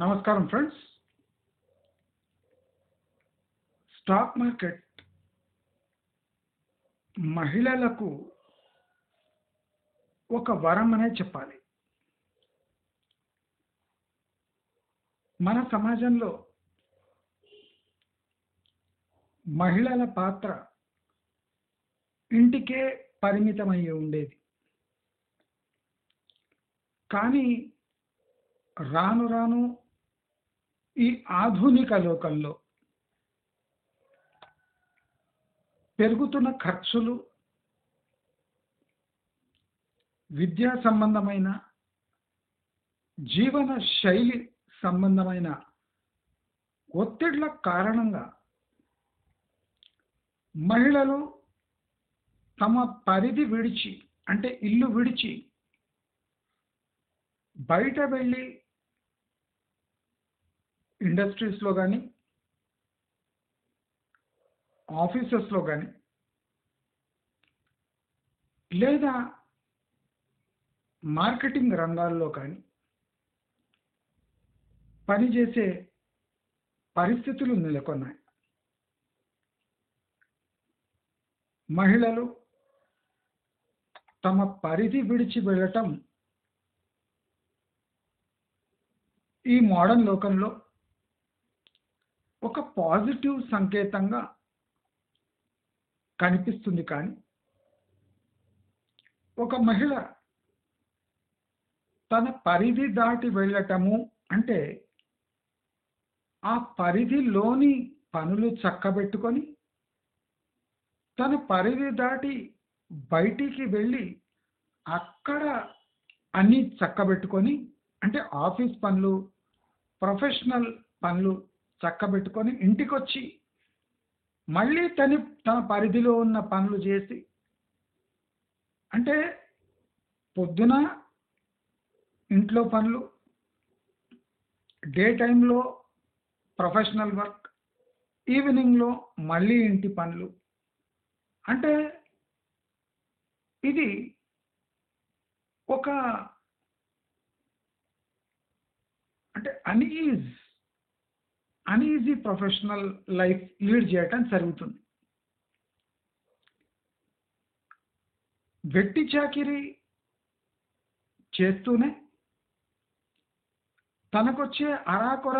నమస్కారం friends. Stock market మహిళలకు ఒక వరం అనే చెప్పాలి. మన సమాజంలో మహిళల పాత్ర ఇంటికే పరిమితమయ్యి ఉండేది. కానీ రాను రాను ఈ ఆధునిక లోకంలో పెరుగుతున్న ఖర్చులు, విద్యా సంబంధమైన, జీవన శైలి సంబంధమైన ఒత్తిళ్ల కారణంగా మహిళలు తమ పరిధి విడిచి, అంటే ఇల్లు విడిచి బయట వెళ్ళి ఇండస్ట్రీస్లో కానీ, ఆఫీసెస్లో కానీ, లేదా మార్కెటింగ్ రంగాల్లో కానీ పనిచేసే పరిస్థితులు నెలకొన్నాయి. మహిళలు తమ పరిధి విడిచి వెళ్ళటం ఈ మోడర్న్ లోకంలో ఒక పాజిటివ్ సంకేతంగా కనిపిస్తుంది. కానీ ఒక మహిళ తన పరిధి దాటి వెళ్ళటము అంటే ఆ పరిధిలోని పనులు చక్కబెట్టుకొని తన పరిధి దాటి బయటికి వెళ్ళి అక్కడ అన్నీ చక్కబెట్టుకొని, అంటే ఆఫీస్ పనులు, ప్రొఫెషనల్ పనులు చక్కబెట్టుకొని ఇంటికి వచ్చి మళ్ళీ తన పరిధిలో ఉన్న పనులు చేసి, అంటే పొద్దున ఇంట్లో పనులు, డే టైంలో ప్రొఫెషనల్ వర్క్, ఈవినింగ్లో మళ్ళీ ఇంటి పనులు, అంటే ఇది ఒక అంటే అన్ఈజీ ప్రొఫెషనల్ లైఫ్ లీడ్ చేయటం జరుగుతుంది. వెట్టి చాకిరీ చేస్తూనే తనకొచ్చే అరాకొర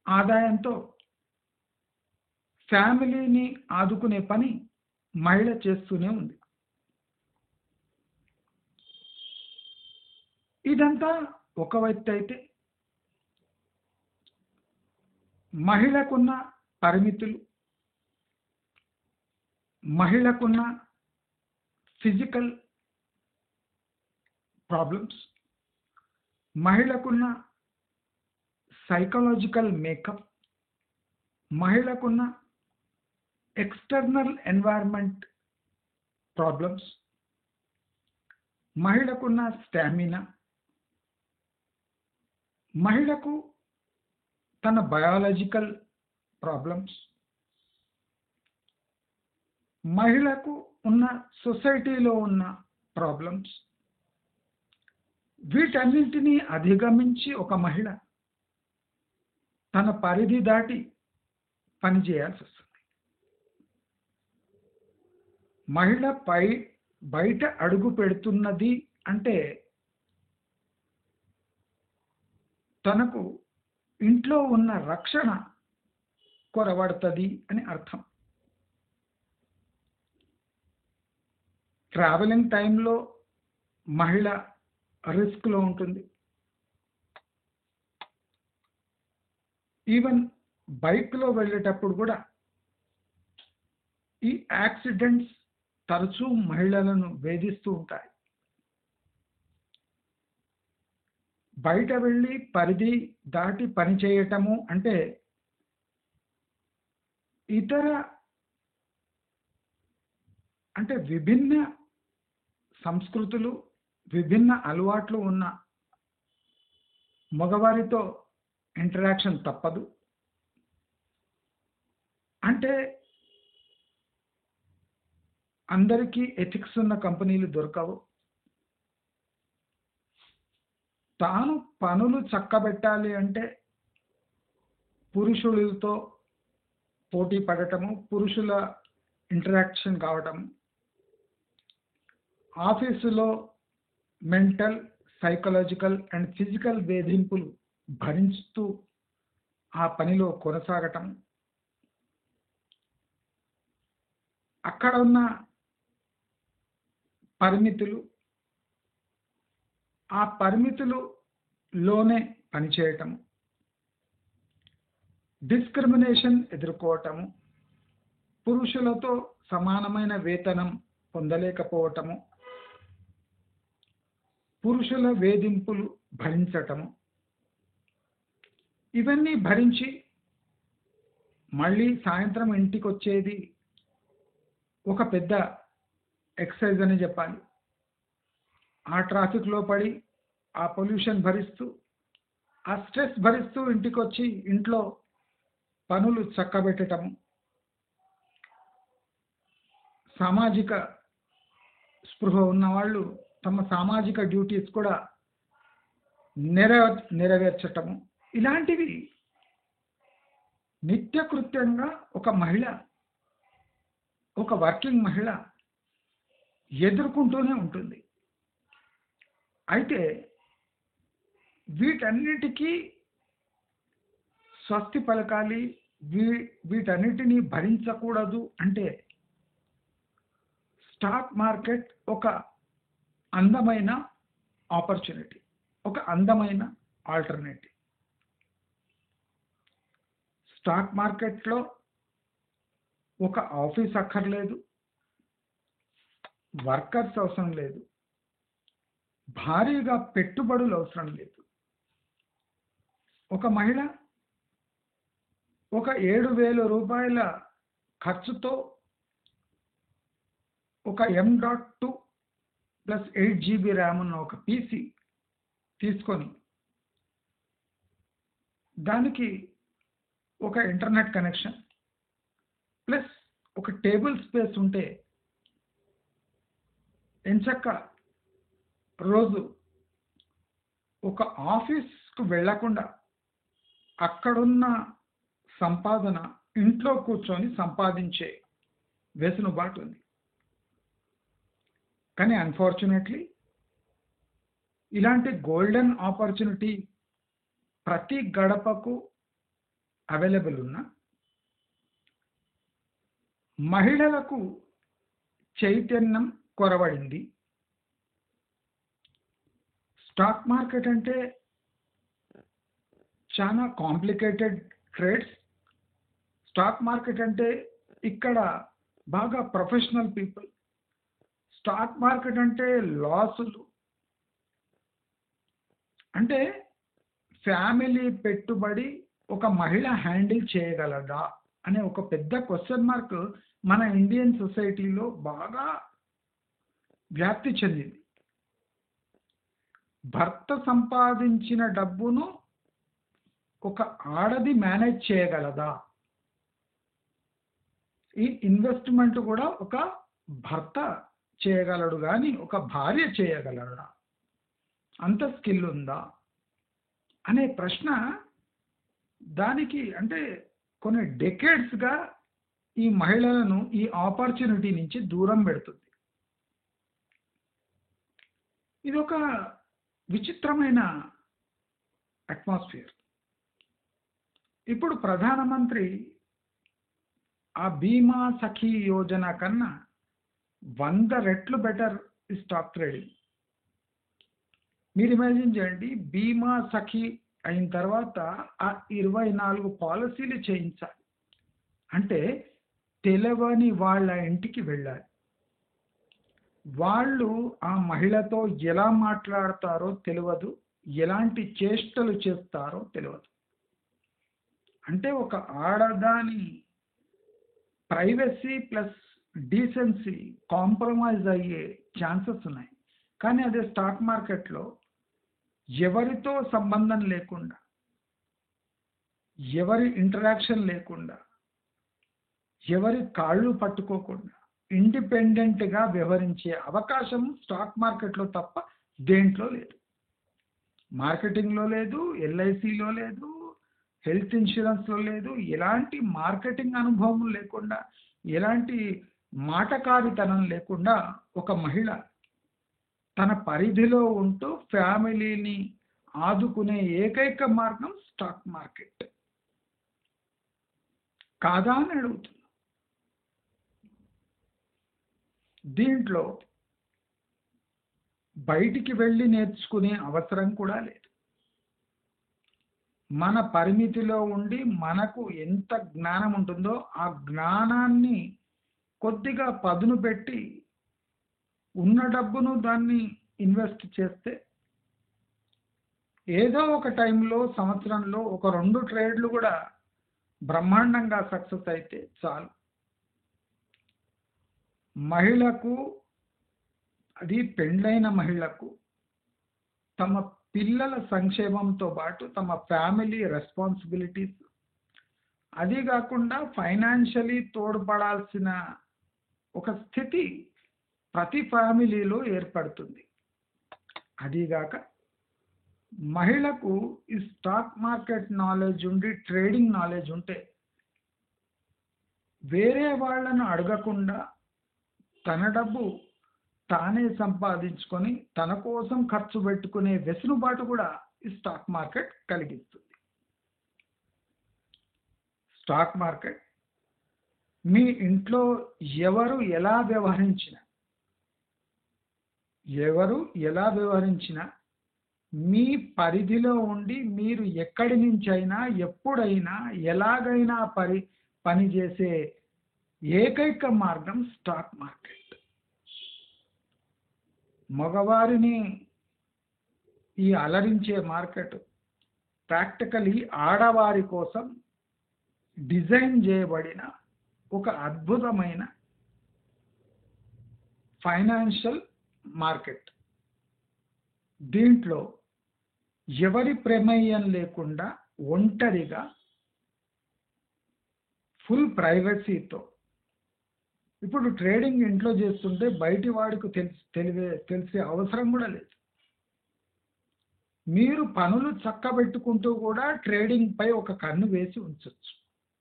ఆదాయంతో ఫ్యామిలీని ఆదుకునే పని మహిళ చేస్తూనే ఉంది. ఇదంతా ఒక వ్యక్తి అయితే, మహిళకున్న పరిమితులు, మహిళకున్న ఫిజికల్ ప్రాబ్లమ్స్, మహిళకున్న సైకలాజికల్ మేకప్, మహిళకున్న ఎక్స్టర్నల్ ఎన్వైరన్మెంట్ ప్రాబ్లమ్స్, మహిళకున్న స్టామినా, మహిళకు తన బయాలజికల్ ప్రాబ్లమ్స్, మహిళకు ఉన్న సొసైటీలో ఉన్న ప్రాబ్లమ్స్, వీటన్నింటినీ అధిగమించి ఒక మహిళ తన పరిధి దాటి పనిచేయాల్సి వస్తుంది. మహిళ బయట అడుగు పెడుతున్నది అంటే తనకు ఇంట్లో ఉన్న రక్షణ కొరవడుతుంది అని అర్థం. ట్రావెలింగ్ టైంలో మహిళ రిస్క్లో ఉంటుంది. ఈవెన్ బైక్లో వెళ్ళేటప్పుడు కూడా ఈ యాక్సిడెంట్స్ తరచూ మహిళలను వేధిస్తూ ఉంటాయి. బయట వెళ్ళి పరిధి దాటి పని చేయటము అంటే విభిన్న సంస్కృతులు, విభిన్న అలవాట్లు ఉన్న మగవారితో ఇంటరాక్షన్ తప్పదు. అంటే అందరికీ ఎథిక్స్ ఉన్న కంపెనీలు దొరకవు. తాను పనులు చక్కబెట్టాలి అంటే పురుషులతో పోటీ పడటము, పురుషుల ఇంటరాక్షన్ కావటం, ఆఫీసులో మెంటల్, సైకలాజికల్ అండ్ ఫిజికల్ వేధింపులు భరిస్తూ ఆ పనిలో కొనసాగటం, అక్కడ ఉన్న పరిమితులు, ఆ పరిమితులులోనే పనిచేయటము, డిస్క్రిమినేషన్ ఎదుర్కోవటము, పురుషులతో సమానమైన వేతనం పొందలేకపోవటము, పురుషుల వేధింపులు భరించటము, ఇవన్నీ భరించి మళ్ళీ సాయంత్రం ఇంటికి వచ్చేది ఒక పెద్ద ఎక్సర్సైజ్ అని చెప్పాలి. ఆ ట్రాఫిక్లో పడి, ఆ పొల్యూషన్ భరిస్తూ, ఆ స్ట్రెస్ భరిస్తూ ఇంటికి వచ్చి ఇంట్లో పనులు చక్కబెట్టటము, సామాజిక స్పృహ ఉన్నవాళ్ళు తమ సామాజిక డ్యూటీస్ కూడా నెరవేర్చటము, ఇలాంటివి నిత్యకృత్యంగా ఒక మహిళ, ఒక వర్కింగ్ మహిళ ఎదుర్కొంటూనే ఉంటుంది. అయితే వీటన్నిటికీ స్వస్తి పలకాలి, వీటన్నిటినీ భరించకూడదు అంటే స్టాక్ మార్కెట్ ఒక అందమైన ఆపర్చునిటీ, ఒక అందమైన ఆల్టర్నేటివ్. స్టాక్ మార్కెట్లో ఒక ఆఫీస్ అక్కర్లేదు, వర్కర్స్ అవసరం లేదు, భారీగా పెట్టుబడులు అవసరం లేదు. ఒక మహిళ ఒక 7,000 రూపాయల ఖర్చుతో ఒక M.2 ప్లస్ 8 GB ర్యామ్ ఉన్న ఒక పీసీ తీసుకొని దానికి ఒక ఇంటర్నెట్ కనెక్షన్ ప్లస్ ఒక టేబుల్ స్పేస్ ఉంటే ఎంచక్క రోజు ఒక ఆఫీస్కు వెళ్ళకుండా అక్కడున్న సంపాదన ఇంట్లో కూర్చొని సంపాదించే వెసులుబాటు ఉంది. కానీ అన్ఫార్చునేట్లీ ఇలాంటి గోల్డెన్ ఆపర్చునిటీ ప్రతి గడపకు అవైలబుల్ ఉన్న మహిళలకు చైతన్యం కొరవడింది. స్టాక్ మార్కెట్ అంటే చాలా కాంప్లికేటెడ్ ట్రేడ్స్. స్టాక్ మార్కెట్ అంటే ఇక్కడ బాగా ప్రొఫెషనల్ పీపుల్. స్టాక్ మార్కెట్ అంటే లాసులు. అంటే ఫ్యామిలీ పెట్టుబడి ఒక మహిళ హ్యాండిల్ చేయగలదా అనే ఒక పెద్ద క్వశ్చన్ మార్క్ మన ఇండియన్ సొసైటీలో బాగా వ్యాప్తి చెందింది. భర్త సంపాదించిన డబ్బును ఒక ఆడది మేనేజ్ చేయగలదా? ఈ ఇన్వెస్ట్మెంట్ కూడా ఒక భర్త చేయగలడు కానీ ఒక భార్య చేయగలడా? అంత స్కిల్ ఉందా అనే ప్రశ్న దానికి అంటే కొన్ని డెకేడ్స్గా ఈ మహిళలను ఈ ఆపర్చునిటీ నుంచి దూరం పెడుతుంది. ఇది ఒక విచిత్రమైన అట్మాస్ఫియర్. ఇప్పుడు ప్రధానమంత్రి ఆ బీమా సఖీ యోజన కన్నా 100 రెట్లు బెటర్ ఈ స్టాక్ ట్రేడింగ్. మీరు ఇమాజిన్ చేయండి, బీమా సఖీ అయిన తర్వాత ఆ 24 పాలసీలు చేయించాలి అంటే తెలవని వాళ్ళ ఇంటికి వెళ్ళాలి. వాళ్ళు ఆ మహిళతో ఎలా మాట్లాడతారో తెలియదు, ఎలాంటి చేష్టలు చేస్తారో తెలియదు. అంటే ఒక ఆడదాని ప్రైవసీ ప్లస్ డీసెన్సీ కాంప్రమైజ్ అయ్యే ఛాన్సెస్ ఉన్నాయి. కానీ అదే స్టాక్ మార్కెట్లో ఎవరితో సంబంధం లేకుండా, ఎవరి ఇంటరాక్షన్ లేకుండా, ఎవరి కాళ్ళు పట్టుకోకుండా ఇండిపెండెంట్గా వ్యవహరించే అవకాశం స్టాక్ మార్కెట్లో తప్ప దేంట్లో లేదు. మార్కెటింగ్లో లేదు, ఎల్ఐసిలో లేదు, హెల్త్ ఇన్సూరెన్స్లో లేదు. ఎలాంటి మార్కెటింగ్ అనుభవం లేకుండా, ఎలాంటి మాటకారితనం లేకుండా ఒక మహిళ తన పరిధిలో ఉంటూ ఫ్యామిలీని ఆదుకునే ఏకైక మార్గం స్టాక్ మార్కెట్. కాదా అని అడుగుతున్నా. దీంట్లో బయటికి వెళ్ళి నేర్చుకునే అవసరం కూడా లేదు. మన పరిమితిలో ఉండి మనకు ఎంత జ్ఞానం ఉంటుందో ఆ జ్ఞానాన్ని కొద్దిగా పదును పెట్టి ఉన్న డబ్బును దాన్ని ఇన్వెస్ట్ చేస్తే ఏదో ఒక టైంలో సంవత్సరంలో ఒక 2 ట్రేడ్లు కూడా బ్రహ్మాండంగా సక్సెస్ అయితే చాలు. మహిళకు, అది పెండ్లైన మహిళకు తమ పిల్లల సంక్షేమంతో పాటు తమ ఫ్యామిలీ రెస్పాన్సిబిలిటీస్, అది కాకుండా ఫైనాన్షియలీ తోడ్పడాల్సిన ఒక స్థితి ప్రతి ఫ్యామిలీలో ఏర్పడుతుంది. అదీగాక మహిళకు ఈ స్టాక్ మార్కెట్ నాలెడ్జ్ ఉండి, ట్రేడింగ్ నాలెడ్జ్ ఉంటే వేరే వాళ్ళను అడగకుండా తన డబ్బు తానే సంపాదించుకొని తన కోసం ఖర్చు పెట్టుకునే వెసులుబాటు కూడా ఈ స్టాక్ మార్కెట్ కలిగిస్తుంది. స్టాక్ మార్కెట్ మీ ఇంట్లో ఎవరు ఎలా వ్యవహరించినా మీ పరిధిలో ఉండి మీరు ఎక్కడి నుంచైనా ఎప్పుడైనా ఎలాగైనా పనిచేసే ఏకైక మార్గం స్టాక్ మార్కెట్. మగవారిని ఈ అలరించే మార్కెట్ ప్రాక్టికలీ ఆడవారి కోసం డిజైన్ చేయబడిన ఒక అద్భుతమైన ఫైనాన్షియల్ మార్కెట్. దీంట్లో ఎవరి ప్రమేయం లేకుండా ఒంటరిగా ఫుల్ ప్రైవసీతో, ఇప్పుడు ట్రేడింగ్ ఇంట్లో చేస్తుంటే బయటి వాడికి తెలిసే అవసరం కూడా లేదు. మీరు పనులు చక్కబెట్టుకుంటూ కూడా ట్రేడింగ్ పై ఒక కన్ను వేసి ఉంచవచ్చు.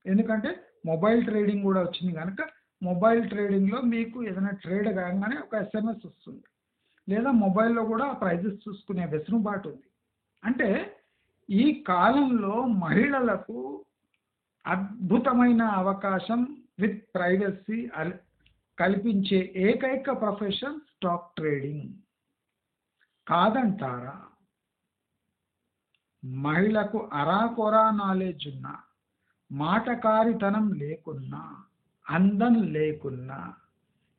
ఎందుకంటే మొబైల్ ట్రేడింగ్ కూడా వచ్చింది కనుక మొబైల్ ట్రేడింగ్లో మీకు ఏదైనా ట్రేడ్ కాగానే ఒక SMS వస్తుంది, లేదా మొబైల్లో కూడా ఆ ప్రైజెస్ చూసుకునే వెసులుబాటు ఉంది. అంటే ఈ కాలంలో మహిళలకు అద్భుతమైన అవకాశం విత్ ప్రైవసీ కల్పించే ఏకైక ప్రొఫెషన్ స్టాక్ ట్రేడింగ్. కాదంటారా? మహిళకు అరాకొరా నాలెడ్జ్ ఉన్నా, మాటకారితనం లేకున్నా, అందం లేకున్నా,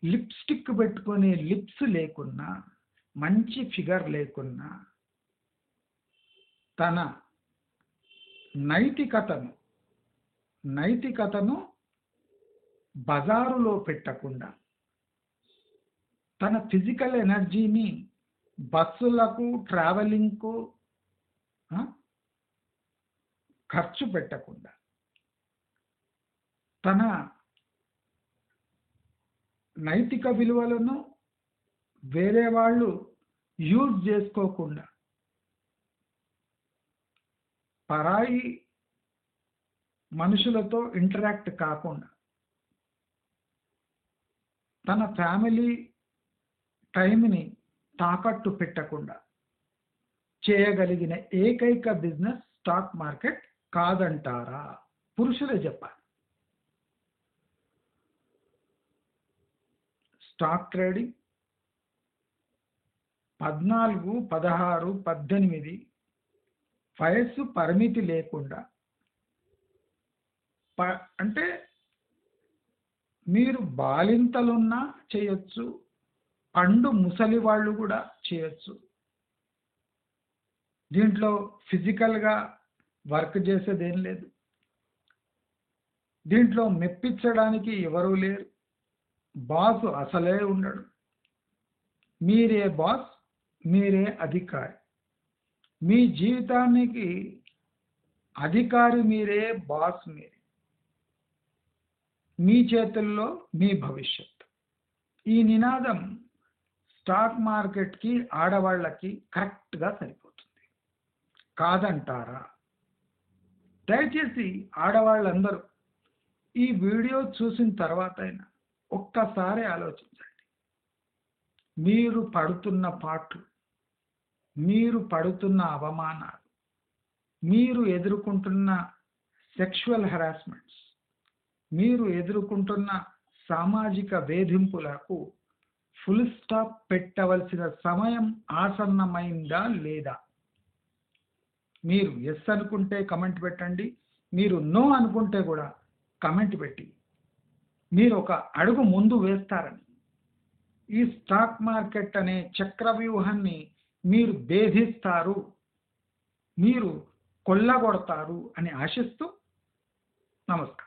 లిప్స్టిక్ పెట్టుకునే లిప్స్ లేకున్నా, మంచి ఫిగర్ లేకున్నా, తన నైతికతను బజారులో పెట్టకుండా, తన ఫిజికల్ ఎనర్జీని బస్సులకు ట్రావెలింగ్కు ఖర్చు పెట్టకుండా, తన నైతిక విలువలను వేరే వాళ్ళు యూజ్ చేసుకోకుండా, పరాయి మనుషులతో ఇంటరాక్ట్ కాకుండా, తన ఫ్యామిలీ టైంని తాకట్టు పెట్టకుండా చేయగలిగిన ఏకైక బిజినెస్ స్టాక్ మార్కెట్. కాదంటారా? పురుషులే చెప్పాలి. స్టాక్ ట్రేడింగ్ 14, 16, 18 వయస్సు పరిమితి లేకుండా, అంటే మీరు బాలింతలున్నా చేయొచ్చు, పండు ముసలి వాళ్ళు కూడా చేయొచ్చు. దీంట్లో ఫిజికల్గా వర్క్ చేసేదేం లేదు. దీంట్లో మెప్పించడానికి ఎవరూ లేరు. బాస్ అసలే ఉండడు. మీరే బాస్, మీరే అధికారి. మీ జీవితానికి అధికారి మీరే, బాస్ మీరే. మీ చేతుల్లో మీ భవిష్యత్. ఈ నినాదం స్టాక్ మార్కెట్కి, ఆడవాళ్ళకి కరెక్ట్గా సరిపోతుంది. కాదంటారా? దయచేసి ఆడవాళ్ళందరూ ఈ వీడియో చూసిన తర్వాత అయినా ఒక్కసారి ఆలోచించండి. మీరు పడుతున్న పాట్లు, మీరు పడుతున్న అవమానాలు, మీరు ఎదుర్కొంటున్న సెక్షువల్ హెరాస్మెంట్స్, మీరు ఎదుర్కొంటున్న సామాజిక వేధింపులకు ఫుల్ స్టాప్ పెట్టవలసిన సమయం ఆసన్నమైందా లేదా? మీరు ఎస్ అనుకుంటే కమెంట్ పెట్టండి, మీరు నో అనుకుంటే కూడా కమెంట్ పెట్టి మీరు ఒక అడుగు ముందు వేస్తారని, ఈ స్టాక్ మార్కెట్ అనే చక్రవ్యూహాన్ని మీరు భేదిస్తారు, మీరు కొల్లగొడతారు అని ఆశిస్తూ నమస్కారం.